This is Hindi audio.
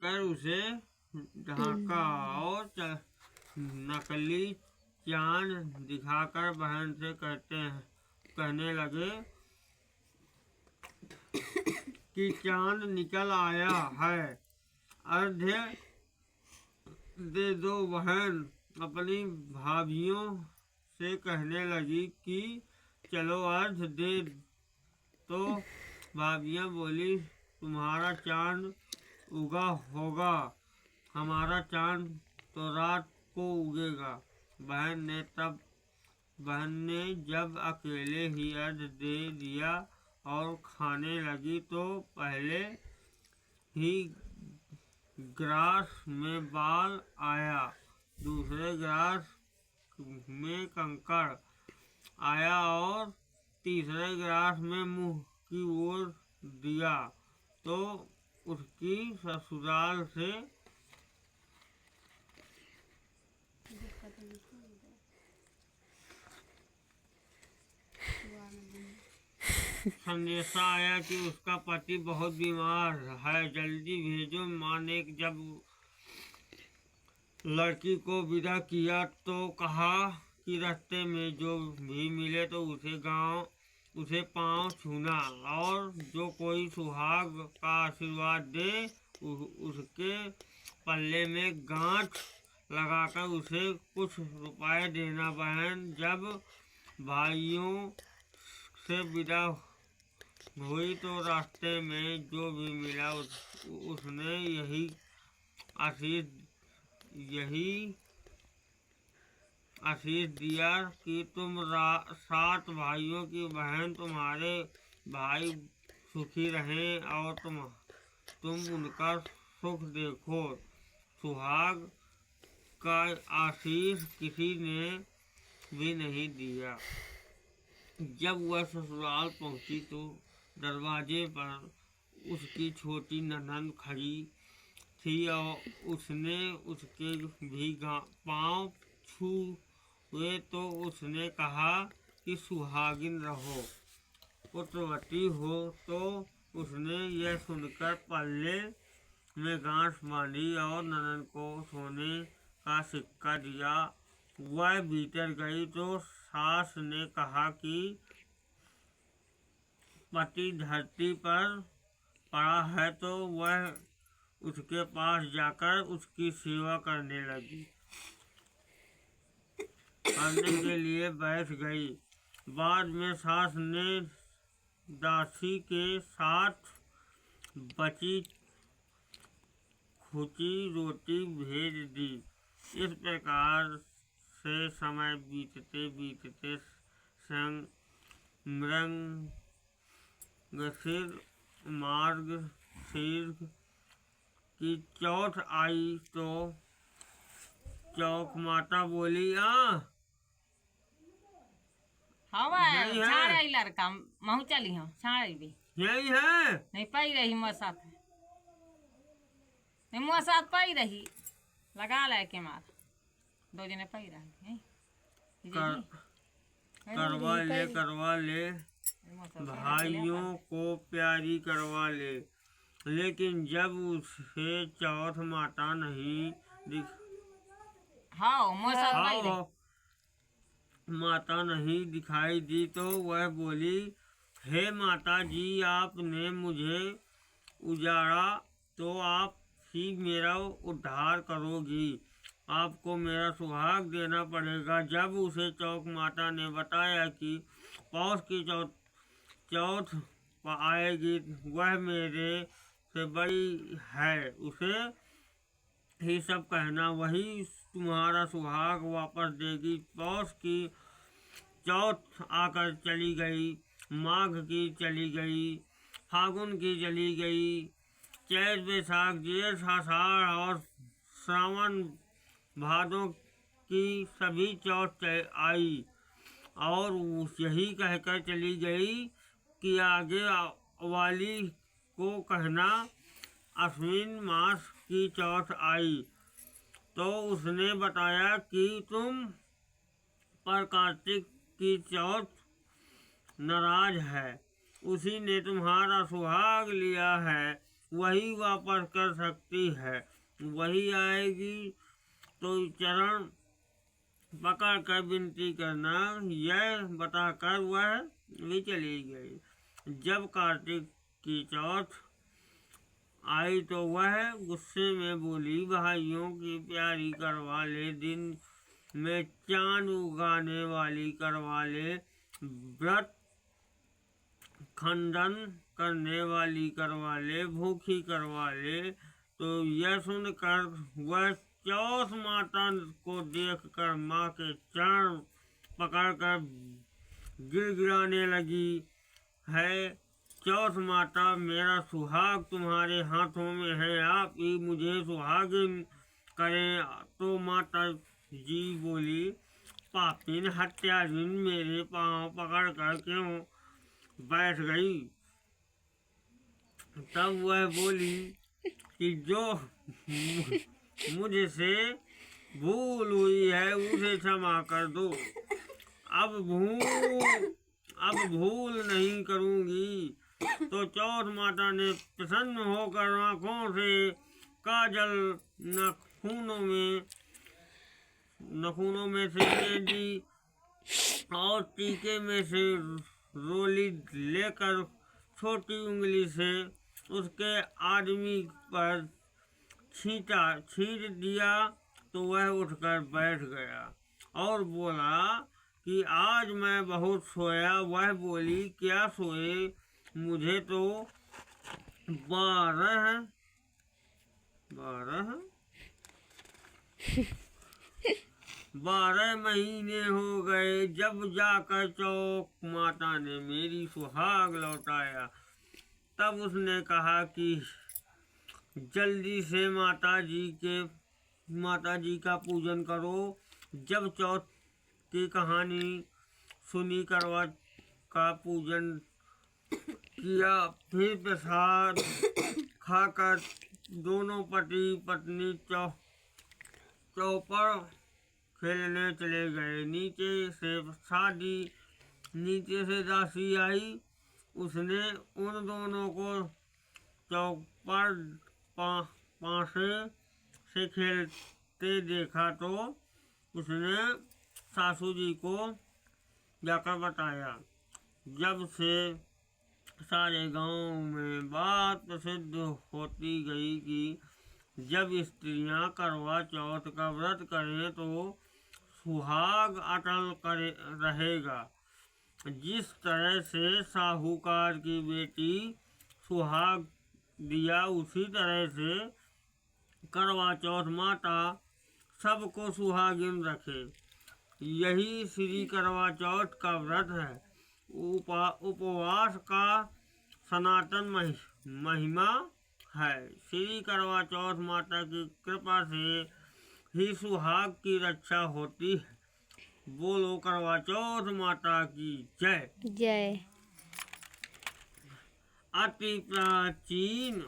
कर उसे ढांका और नकली चांद दिखाकर बहन से कहने लगे कि चांद निकल आया है, अर्घ्य दे दो। बहन अपनी भाभियों से कहने लगी कि चलो अर्घ्य दे। तो भाभियाँ बोली तुम्हारा चांद उगा होगा, हमारा चांद तो रात को उगेगा। बहन ने जब अकेले ही अर्घ्य दे दिया और खाने लगी तो पहले ही ग्रास में बाल आया, दूसरे ग्रास में कंकड़ आया और तीसरे ग्रास में मुंह की ओर दिया। तो उसकी ससुराल से संदेशा आया कि उसका पति बहुत बीमार है, जल्दी भेजो। माँ ने जब लड़की को विदा किया तो कहा कि रास्ते में जो भी मिले तो उसे पाँव छूना और जो कोई सुहाग का आशीर्वाद दे उसके पल्ले में गांठ लगाकर उसे कुछ रुपए देना। बहन जब भाइयों से विदा हुई तो रास्ते में जो भी मिला उसने यही आशीष दिया कि तुम 7 भाइयों की बहन, तुम्हारे भाई सुखी रहें और तुम उनका सुख देखो। सुहाग का आशीष किसी ने भी नहीं दिया। जब वह ससुराल पहुंची तो दरवाजे पर उसकी छोटी ननद खड़ी थी और उसने उसके भी पाँव छुए तो उसने कहा कि सुहागिन रहो, पुत्रवती हो। तो उसने यह सुनकर पल्ले में गांठ बांधी और ननद को सोने का सिक्का दिया। वह भीतर गई तो सास ने कहा कि पति धरती पर पड़ा है, तो वह उसके पास जाकर उसकी सेवा करने के लिए बैठ गई। बाद में सास ने दासी के साथ बची खुची रोटी भेज दी। इस प्रकार से समय बीतते बीतते मार्गशीर्ष की चौथ आई तो चौक माता बोली छाड़े लड़का महू चली हम छाड़े भी यही है नहीं पाई रही मोसात नहीं मोसात पाई रही लगा ले के मार 2 जने पाई रही करवा ले भाइयों को प्यारी करवा ले। लेकिन जब उसे चौथ माता नहीं माता नहीं दिखाई दी तो वह बोली, हे माता जी, आपने मुझे उजाड़ा तो आप ही मेरा उद्धार करोगी, आपको मेरा सुहाग देना पड़ेगा। जब उसे चौक माता ने बताया कि पौष की चौथ आएगी, वह मेरे से बड़ी है, उसे ही सब कहना, वही तुम्हारा सुहाग वापस देगी। पौष की चौथ आकर चली गई, माघ की चली गई, फागुन की चली गई, चैत बैसाख जेठ आषाढ़ और श्रावण भादों की सभी चौथ आई और यही कहकर चली गई कि आगे वाली को कहना अश्विन मास की चौथ आई। तो उसने बताया कि तुम पर कार्तिक की चौथ नाराज है, उसी ने तुम्हारा सुहाग लिया है, वही वापस कर सकती है। वही आएगी तो चरण पकड़ कर विनती करना, यह बताकर वह भी चली गई। जब कार्तिक की चौथ आई तो वह गुस्से में बोली, भाइयों की प्यारी करवा ले, दिन में चांद उगाने वाली करवा ले, व्रत खंडन करने वाली करवा ले, भूखी करवा ले। तो यह सुनकर वह चौथ माता को देखकर माँ के चरण पकड़कर गिड़गिड़ाने लगी है। चौथ माता, मेरा सुहाग तुम्हारे हाथों में है, आप ही मुझे सुहागिन करें। तो माता जी बोली, पापिन हत्यारिन, मेरे पाँव पकड़कर क्यों बैठ गई? तब वह बोली कि जो मुझसे भूल हुई है उसे क्षमा कर दो। अब भूल नहीं करूंगी। तो चौथ माता ने प्रसन्न होकर आंखों से काजल नखूनों में से ले दी और टीके में से रोली लेकर छोटी उंगली से उसके आदमी पर छींट दिया। तो वह उठकर बैठ गया और बोला कि आज मैं बहुत सोया। वह बोली, क्या सोए? मुझे तो 12 महीने हो गए जब जाकर चौथ माता ने मेरी सुहाग लौटाया। तब उसने कहा कि जल्दी से माता जी का पूजन करो। जब चौथ की कहानी सुनी, करवा का पूजन किया, फिर प्रसाद खाकर दोनों पति पत्नी चौपड़ खेलने चले गए। नीचे से दासी आई। उसने उन दोनों को चौपड़ पासे से खेलते देखा तो उसने सासू जी को जाकर बताया। जब से सारे गांव में बात प्रसिद्ध होती गई कि जब स्त्रियां करवा चौथ का व्रत करें तो सुहाग अटल रहेगा। जिस तरह से साहूकार की बेटी सुहाग दिया, उसी तरह से करवा चौथ माता सबको सुहागिन रखे। यही श्री करवा चौथ का व्रत है। उपवास का सनातन महिमा है। श्री करवा चौथ माता की कृपा से ही सुहाग की रक्षा होती है। बोलो करवा चौथ माता की जय। जय। अति प्राचीन